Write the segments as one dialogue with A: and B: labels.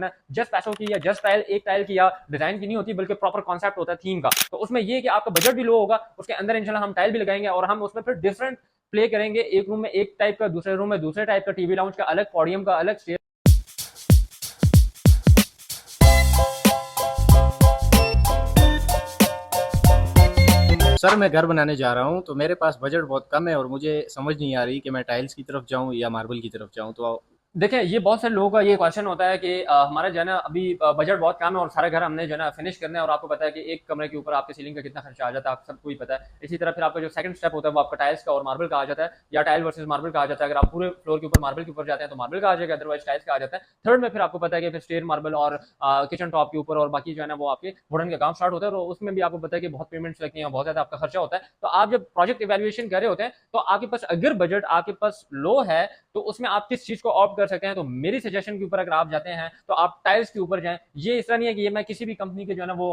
A: ना जस्ट पैसों की या जस्ट टाइल एक टाइल की या डिजाइन की नहीं होती, बल्कि प्रॉपर कॉन्सेप्ट होता है थीम का। तो उसमें ये है कि आपका बजट भी लो होगा, उसके अंदर इंशाल्लाह हम टाइल भी लगाएंगे और हम उसमें फिर डिफरेंट प्ले करेंगे। एक रूम में एक टाइप का, दूसरे रूम में दूसरे टाइप का, टीवी लाउंज का अलग, पॉडियम का अलग, स्टेज।
B: सर मैं घर बनाने जा रहा हूँ तो मेरे पास बजट बहुत कम है और मुझे समझ नहीं आ रही कि मैं टाइल्स की तरफ जाऊँ या मार्बल की तरफ जाऊँ तो
A: देखिए, ये बहुत सारे लोगों का ये क्वेश्चन होता है कि हमारा जो है ना अभी बजट बहुत कम है और सारे घर हमने जो है ना फिनिश करना है, और आपको पता है कि एक कमरे के ऊपर आपके सीलिंग का कितना खर्चा आ जाता है, आप सबको ही पता है। इसी तरह फिर आपका जो सेकंड स्टेप होता है वो आपका टाइल्स का और मार्बल का आ जाता है, या टाइल वर्सेस मार्बल का आ जाता है। अगर आप पूरे फ्लोर के ऊपर मार्बल के ऊपर जाते हैं तो मार्बल का आ जाएगा, अदरवाइज टाइल्स का आ जाता है। थर्ड में फिर आपको पता है कि फिर स्टेयर मार्बल और किचन टॉप के ऊपर और बाकी जो है ना वो आपके वुडन का काम स्टार्ट होता है, और उसमें भी आपको पता है कि बहुत पेमेंट्स लगती हैं, बहुत ज्यादा आपका खर्चा होता है। तो आप जब प्रोजेक्ट इवेल्युएशन कर रहे होते हैं तो आपके पास अगर बजट आपके पास लो है तो उसमें आप किस चीज को ऑप्ट कर सकते हैं। तो मेरी सजेशन के ऊपर अगर आप जाते हैं तो आप टाइल्स के ऊपर जाएं। ये इस तरह नहीं है कि ये मैं किसी भी कंपनी के जो है ना वो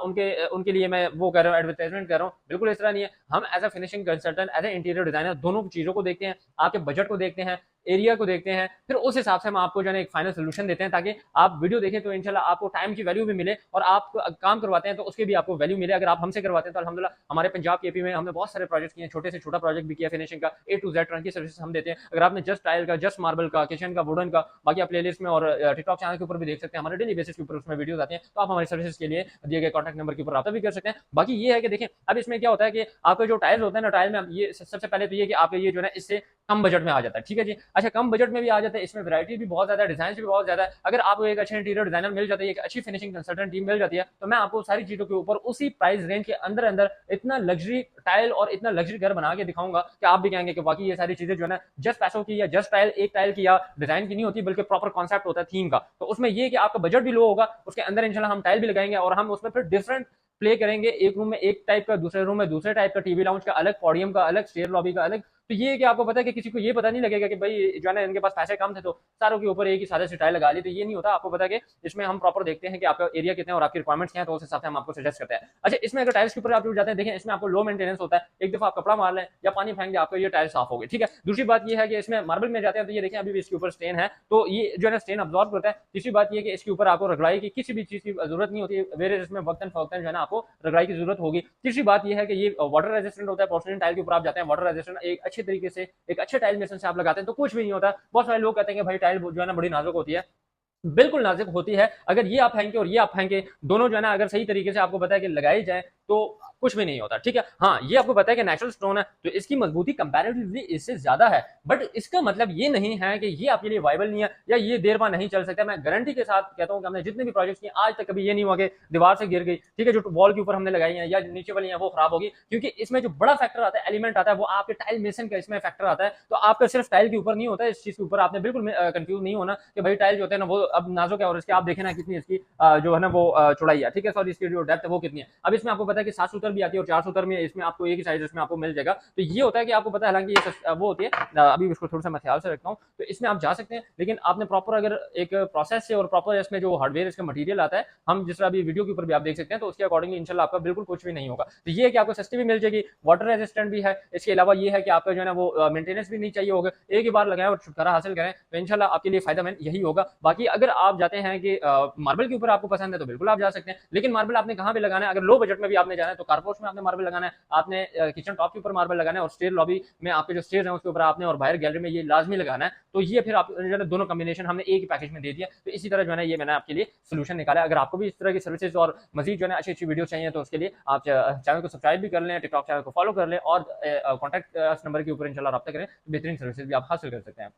A: उनके लिए मैं वो कर रहा हूँ, एडवर्टाइजमेंट कर रहा हूँ, बिल्कुल इस तरह नहीं है। हम as a finishing consultant, as a interior designer दोनों चीजों को देखते हैं, आपके बजट को देखते हैं, एरिया को देखते हैं, फिर उस हिसाब से हम आपको जो है एक फाइनल सोल्यूशन देते हैं, ताकि आप वीडियो देखें तो इंशाल्लाह आपको टाइम की वैल्यू भी मिले, और आप काम करवाते हैं तो उसके भी आपको वैल्यू मिले। अगर आप हमसे करवाते हैं तो अल्हम्दुलिल्लाह हमारे पंजाब केपी में हमने बहुत सारे प्रोजेक्ट किए हैं, छोटे से छोटा प्रोजेक्ट भी किया, फिनिशिंग का ए टू जेड टर्नकी सर्विस हम देते हैं। अगर आपने जस्ट टाइल का, जस्ट मार्बल का, किचन का, वुडन का, बाकी आप प्लेलिस्ट में और टिकटॉक चैनल के ऊपर भी देख सकते हैं, हमारे डेली बेसिस के ऊपर उसमें वीडियोस आते हैं, तो आप हमारी सर्विसेज के लिए दिए गए कॉन्टैक्ट नंबर के ऊपर रब्ता भी कर सकते हैं। बाकी ये है कि देखें, अब इसमें क्या होता है कि आपके जो टाइल्स होते हैं ना, टाइल में ये सबसे पहले तो ये कि आपके ये जो है ना इससे कम बजट में आ जाता है, ठीक है जी। अच्छा, कम बजट में भी आ जाता है, इसमें वैरायटी भी बहुत ज्यादा है, डिजाइन भी बहुत ज्यादा है। अगर आपको एक अच्छे इंटीरियर डिजाइनर मिल जाता है, एक अच्छी फिनिशिंग कंसल्टेंट टीम मिल जाती है, तो मैं आपको सारी चीजों के ऊपर उसी प्राइस रेंज के अंदर अंदर इतना लग्जरी टाइल और इतना लग्जरी घर बना के दिखाऊंगा कि आप भी कहेंगे कि बाकी ये सारी चीजें जो है ना जस्ट पैसों की या जस्ट टाइल एक टाइल की या डिजाइन की नहीं होती, बल्कि प्रॉपर कॉन्सेप्ट होता है थीम का। तो उसमें ये कि आपका बजट भी लो होगा, उसके अंदर इंशाल्लाह हम टाइल भी लगाएंगे और हम उसमें फिर डिफरेंट प्ले करेंगे। एक रूम में एक टाइप का, दूसरे रूम में दूसरे टाइप का, टीवी लाउंज का अलग, पॉडियम का अलग, स्टेयर लॉबी का अलग। तो ये कि आपको पता है कि किसी को ये पता नहीं लगेगा कि भाई जो है ना इनके पास पैसे कम थे तो सारों के ऊपर एक ही सादे से टाइल लगा ली, तो ये नहीं होता। आपको पता है कि इसमें हम प्रॉपर देखते हैं कि आपका एरिया कितना है और आपकी रिक्वायरमेंट्स क्या है, तो उस हिसाब से हम आपको सजेस्ट करते हैं। अच्छा, इसमें अगर टाइल्स के ऊपर आप जाते हैं, देखें इसमें आपको लो मेंटेनेंस होता है, एक दफा आप कपड़ा मार लें या पानी फेंक दें, आपको ये टाइल साफ होगी, ठीक है। दूसरी बात ये है कि इसमें मार्बल में जाते हैं तो ये देखें अभी भी इसके ऊपर स्टेन है, तो ये जो है ना स्टेन अब्जॉर्ब करता है। तीसरी बात ये कि इसके ऊपर आपको रगड़ाई की किसी भी चीज की जरूरत नहीं होती, वेरे इसमें वक्तन फवक्तन जो है ना आपको रगड़ाई की जरूरत होगी। तीसरी बात ये है कि ये वाटर रेजिस्टेंट होता है, पोर्सलिन टाइल के ऊपर आप जाते हैं वाटर रेजिस्टेंट एक अच्छे तरीके से, एक अच्छे टाइल मेसन से आप लगाते हैं तो कुछ भी नहीं होता। बहुत सारे लोग कहते हैं कि भाई टाइल जो है ना बड़ी नाजुक होती है, बिल्कुल नाजुक होती है। अगर ये आप फेंके और ये आप फेंके, दोनों जो है ना अगर सही तरीके से आपको पता है कि लगाई जाए तो कुछ भी नहीं होता, ठीक है। हाँ, ये आपको पता है कि नेचुरल स्टोन है तो इसकी मजबूती कंपैरेटिवली इससे ज्यादा है, बट इसका मतलब ये नहीं है कि ये आपके लिए वाइबल नहीं है या ये देर बाद नहीं चल सकता। मैं गारंटी के साथ कहता हूँ कि हमने जितने भी प्रोजेक्ट्स किए आज तक कभी ये नहीं हुआ कि दीवार से गिर गई, ठीक है, जो वॉल के ऊपर हमने लगाई है या नीचे वाली है वो खराब होगी, क्योंकि इसमें जो बड़ा फैक्टर आता है, एलिमेंट आता है, वो आपके टाइल मेसन का इसमें फैक्टर आता है। तो आपका सिर्फ टाइल के ऊपर नहीं होता है, इस चीज के ऊपर आपने बिल्कुल कंफ्यूज नहीं होना कि भाई टाइल जो होते हैं ना वो अब नाजुक है और इसके आप देखें ना कितनी इसकी जो है ना वो चौड़ाई है, ठीक है, सॉरी, इसकी जो डेप्थ है वो कितनी है। अब इसमें आपको पता है कि 7 सूत्र भी आती है और 4 सूत्र में, इसमें आपको एक ही साइज इसमें आपको मिल जाएगा। तो ये होता है कि आपको पता है, हालांकि ये वो होती है, अभी इसको थोड़ा सा मैं ख्याल से रखता हूँ, तो इसमें आप जा सकते हैं, लेकिन आपने प्रॉपर अगर एक प्रोसेस से और प्रॉपर इसमें जो हार्डवेयर इसका मटेरियल आता है, हम जिस तरह अभी वीडियो के ऊपर भी आप देख सकते हैं, तो उसके अकॉर्डिंगली इंशाल्लाह आपका बिल्कुल कुछ भी नहीं होगा। तो ये है कि आपको सस्ती भी मिल जाएगी, वाटर रेजिस्टेंट भी है। इसके अलावा ये है कि आपका जो है ना वो मेंटेनेंस भी नहीं चाहिए होगा, एक ही बार लगाएं और छुटकारा हासिल करें, तो इंशाल्लाह आपके लिए फायदा यही होगा। बाकी अगर आप जाते हैं कि मार्बल के ऊपर आपको पसंद है तो बिल्कुल आप जा सकते हैं, लेकिन मार्बल आपने कहाँ पे लगाना है, अगर लो बजट में भी आपने जाना है तो कारपोश में आपने मार्बल लगाना है, आपने किचन टॉप के ऊपर मार्बल लगाना है, और स्टेयर लॉबी में आपके जो स्टेयर है उसके ऊपर आपने, और बाहर गैलरी में ये लाजमी लगाना है। तो ये फिर आप जो है दोनों कॉम्बिनेशन हमने एक ही पैकेज में दे दिया। तो इसी तरह जो है ना ये मैंने आपके लिए सोल्यूशन निकाला। अगर आपको भी इस तरह की सर्विसेज और मजीद जो है अच्छी अच्छी वीडियो चाहिए तो उसके लिए आप चैनल को सब्सक्राइब भी कर लें, टिकटॉक चैनल को फॉलो कर लें और कॉन्टैक्ट नंबर के ऊपर इंशाल्लाह रब्ता करें, बेहतरीन सर्विसेज भी आप हासिल कर सकते हैं।